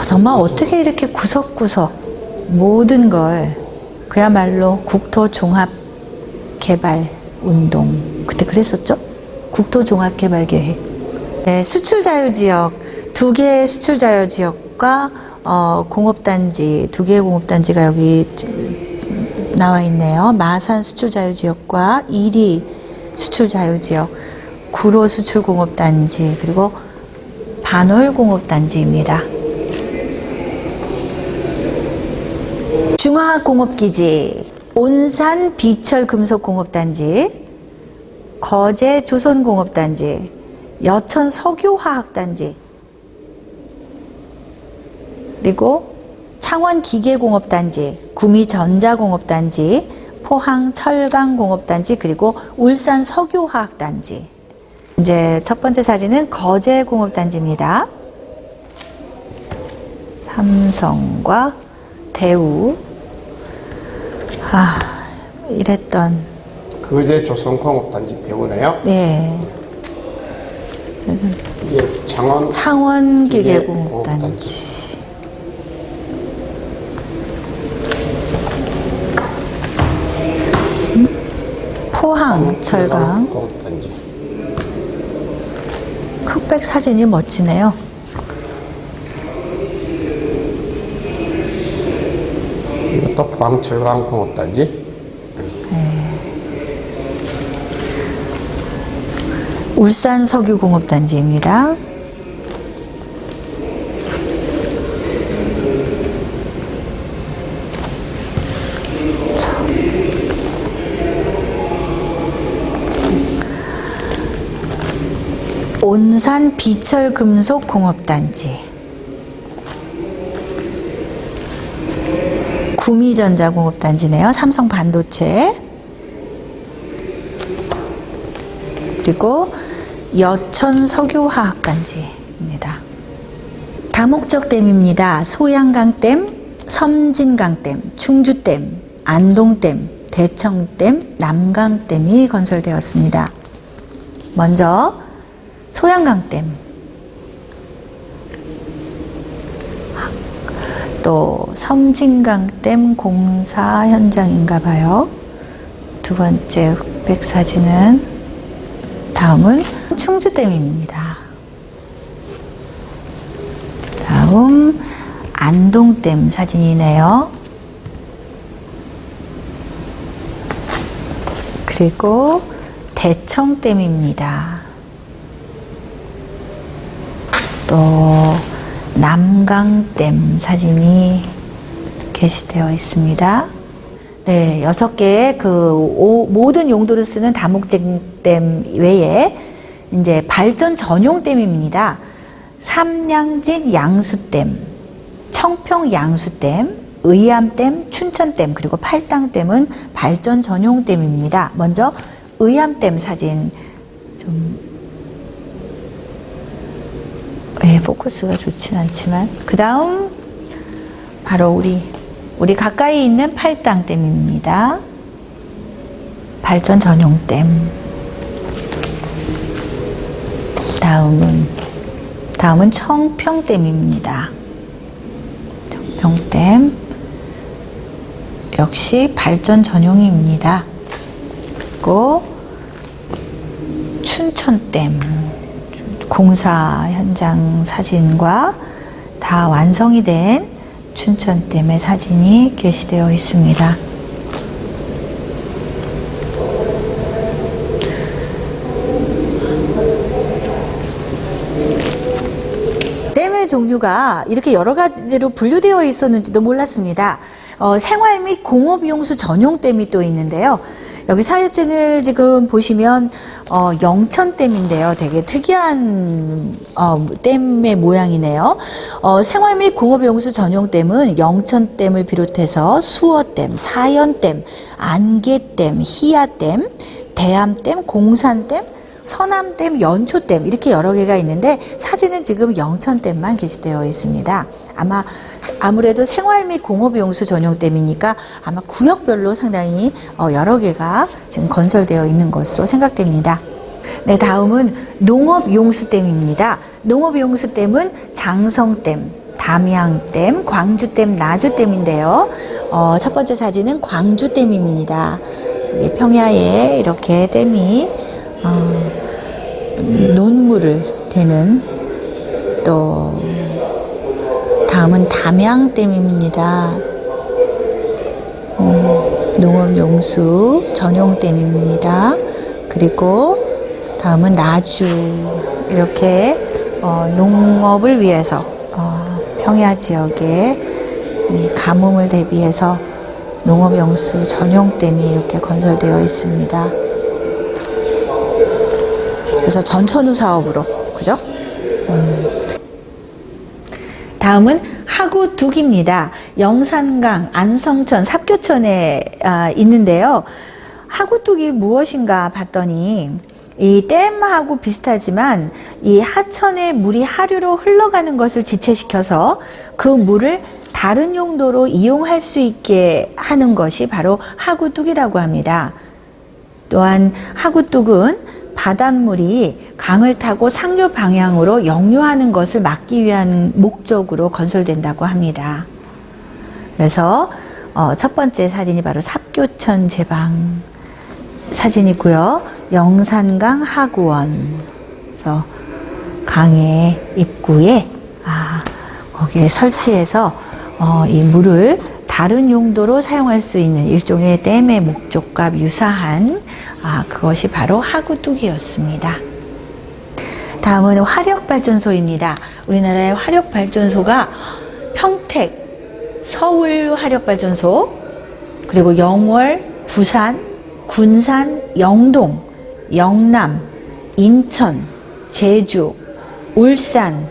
S1: 정말 어떻게 이렇게 구석구석 모든 걸, 그야말로 국토종합개발운동, 그때 그랬었죠? 국토종합개발계획. 네, 수출자유지역, 2개의 수출자유지역과 공업단지, 2개의 공업단지가 여기 나와 있네요. 마산 수출자유지역과 이리 수출자유지역, 구로 수출공업단지, 그리고 반월공업단지입니다. 중화공업기지, 온산 비철금속공업단지, 거제 조선공업단지, 여천 석유화학단지, 그리고 창원기계공업단지, 구미전자공업단지, 포항철강공업단지, 그리고 울산석유화학단지. 이제 첫 번째 사진은 거제공업단지입니다. 삼성과 대우. 이랬던.
S3: 거제 조선공업단지 대우네요.
S1: 네.
S3: 이게
S1: 창원기계공업단지. 포항철강.
S3: 공업단지.
S1: 흑백 사진이 멋지네요.
S3: 이것도 포항철강 공업단지.
S1: 울산석유공업단지입니다. 온산 비철금속공업단지, 구미전자공업단지네요. 삼성반도체. 그리고 여천석유화학단지입니다. 다목적댐입니다. 소양강댐, 섬진강댐, 충주댐, 안동댐, 대청댐, 남강댐이 건설되었습니다. 먼저 소양강댐, 또 섬진강댐 공사 현장인가 봐요. 두 번째 흑백 사진은, 다음은 충주댐입니다. 다음 안동댐 사진이네요. 그리고 대청댐입니다. 또 남강댐 사진이 게시되어 있습니다. 네, 6개의 모든 용도로 쓰는 다목적댐 외에 이제 발전 전용댐입니다. 삼양진 양수댐, 청평 양수댐, 의암댐, 춘천댐, 그리고 팔당댐은 발전 전용댐입니다. 먼저 의암댐 사진 포커스가 좋진 않지만, 그 다음 바로 우리 가까이 있는 팔당댐입니다. 발전 전용댐. 다음은 청평댐입니다. 청평댐 역시 발전 전용입니다. 그리고 춘천댐 공사 현장 사진과 다 완성이 된 춘천댐의 사진이 게시되어 있습니다. 댐의 종류가 이렇게 여러 가지로 분류되어 있었는지도 몰랐습니다. 생활 및 공업용수 전용댐이 또 있는데요. 여기 사진을 지금 보시면 영천댐인데요. 되게 특이한 댐의 모양이네요. 생활 및 공업용수 전용댐은 영천댐을 비롯해서 수어댐, 사연댐, 안개댐, 희야댐, 대암댐, 공산댐, 서남댐, 연초댐 이렇게 여러 개가 있는데, 사진은 지금 영천댐만 게시되어 있습니다. 아무래도 생활 및 공업용수 전용댐이니까 아마 구역별로 상당히 여러 개가 지금 건설되어 있는 것으로 생각됩니다. 네, 다음은 농업용수댐입니다. 농업용수댐은 장성댐, 담양댐, 광주댐, 나주댐인데요. 첫 번째 사진은 광주댐입니다. 평야에 이렇게 댐이 논물을 대는, 또 다음은 담양댐입니다. 농업용수 전용댐입니다. 그리고 다음은 나주. 이렇게 농업을 위해서 평야 지역에 가뭄을 대비해서 농업용수 전용댐이 이렇게 건설되어 있습니다. 그래서 전천후 사업으로, 그죠? 다음은 하구둑입니다. 영산강 안성천 삽교천에 있는데요. 하구둑이 무엇인가 봤더니 이 댐하고 비슷하지만 이 하천의 물이 하류로 흘러가는 것을 지체시켜서 그 물을 다른 용도로 이용할 수 있게 하는 것이 바로 하구둑이라고 합니다. 또한 하구둑은 바닷물이 강을 타고 상류 방향으로 역류하는 것을 막기 위한 목적으로 건설된다고 합니다. 그래서 첫 번째 사진이 바로 삽교천 제방 사진이고요. 영산강 하구원. 그래서 강의 입구에 거기에 설치해서 이 물을 다른 용도로 사용할 수 있는 일종의 댐의 목적과 유사한 그것이 바로 하구둑이었습니다. 다음은 화력발전소입니다. 우리나라의 화력발전소가 평택, 서울 화력발전소, 그리고 영월, 부산, 군산, 영동, 영남, 인천, 제주, 울산,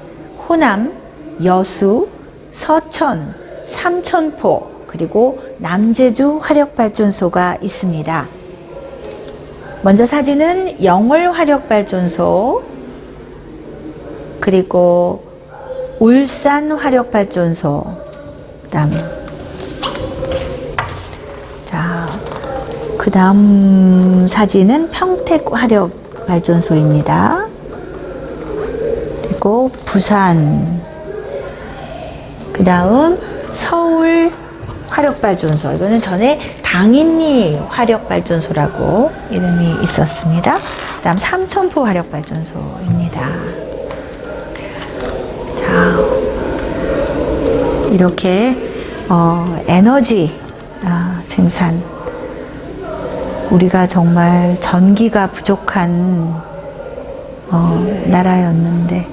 S1: 호남, 여수, 서천, 삼천포, 그리고 남제주 화력발전소가 있습니다. 먼저 사진은 영월 화력발전소, 그리고 울산 화력발전소, 그 다음 사진은 평택 화력발전소입니다. 그리고 부산, 그 다음 서울 화력발전소, 이거는 전에 당인리 화력발전소라고 이름이 있었습니다. 그 다음 삼천포 화력발전소입니다. 자, 이렇게 에너지 생산, 우리가 정말 전기가 부족한 나라였는데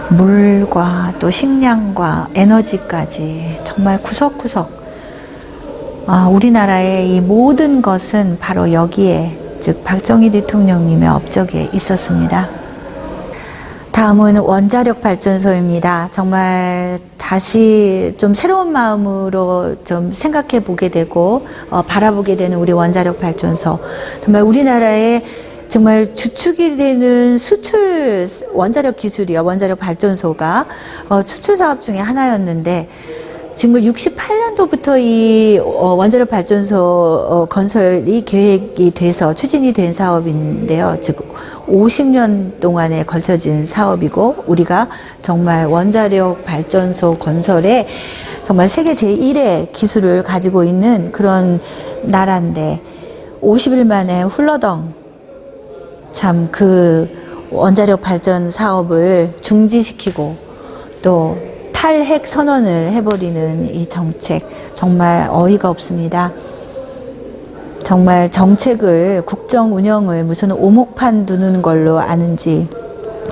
S1: 물과 또 식량과 에너지까지 정말 구석구석 우리나라의 이 모든 것은 바로 여기에, 즉 박정희 대통령님의 업적에 있었습니다. 다음은 원자력 발전소입니다. 정말 다시 좀 새로운 마음으로 좀 생각해 보게 되고 바라보게 되는 우리 원자력 발전소. 정말 우리나라의 정말 주축이 되는 수출 원자력 기술이요, 원자력 발전소가 수출 사업 중에 하나였는데, 정말 68년도부터 이 원자력 발전소 건설이 계획이 돼서 추진이 된 사업인데요. 즉 50년 동안에 걸쳐진 사업이고, 우리가 정말 원자력 발전소 건설에 정말 세계 제1의 기술을 가지고 있는 그런 나라인데 50일 만에 훌러덩 참 그 원자력 발전 사업을 중지시키고 또 탈핵 선언을 해버리는 이 정책, 정말 어이가 없습니다. 정말 정책을, 국정 운영을 무슨 오목판 두는 걸로 아는지,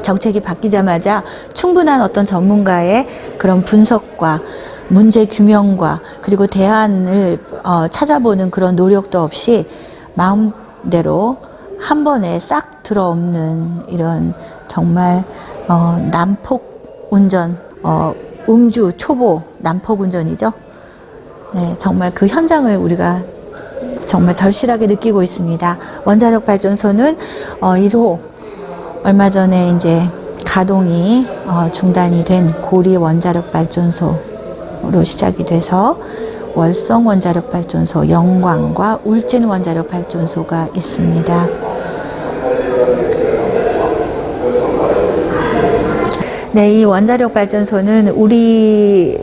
S1: 정책이 바뀌자마자 충분한 어떤 전문가의 그런 분석과 문제 규명과 그리고 대안을 찾아보는 그런 노력도 없이 마음대로 한 번에 싹 들어엎는 이런 정말 난폭 운전, 음주 초보 난폭 운전이죠. 네, 정말 그 현장을 우리가 정말 절실하게 느끼고 있습니다. 원자력 발전소는 1호 얼마 전에 이제 가동이 중단이 된 고리 원자력 발전소로 시작이 돼서 월성 원자력 발전소, 영광과 울진 원자력 발전소가 있습니다. 네, 이 원자력 발전소는 우리나라의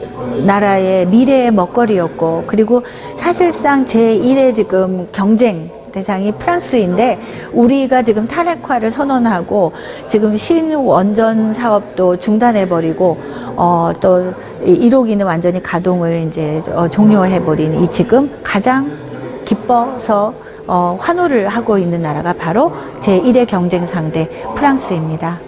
S1: 미래의 먹거리였고, 그리고 사실상 제1의 지금 경쟁 대상이 프랑스인데, 우리가 지금 탈핵화를 선언하고 지금 신원전 사업도 중단해버리고 또 1호기는 완전히 가동을 이제 종료해버린 이 지금 가장 기뻐서 환호를 하고 있는 나라가 바로 제1의 경쟁 상대 프랑스입니다.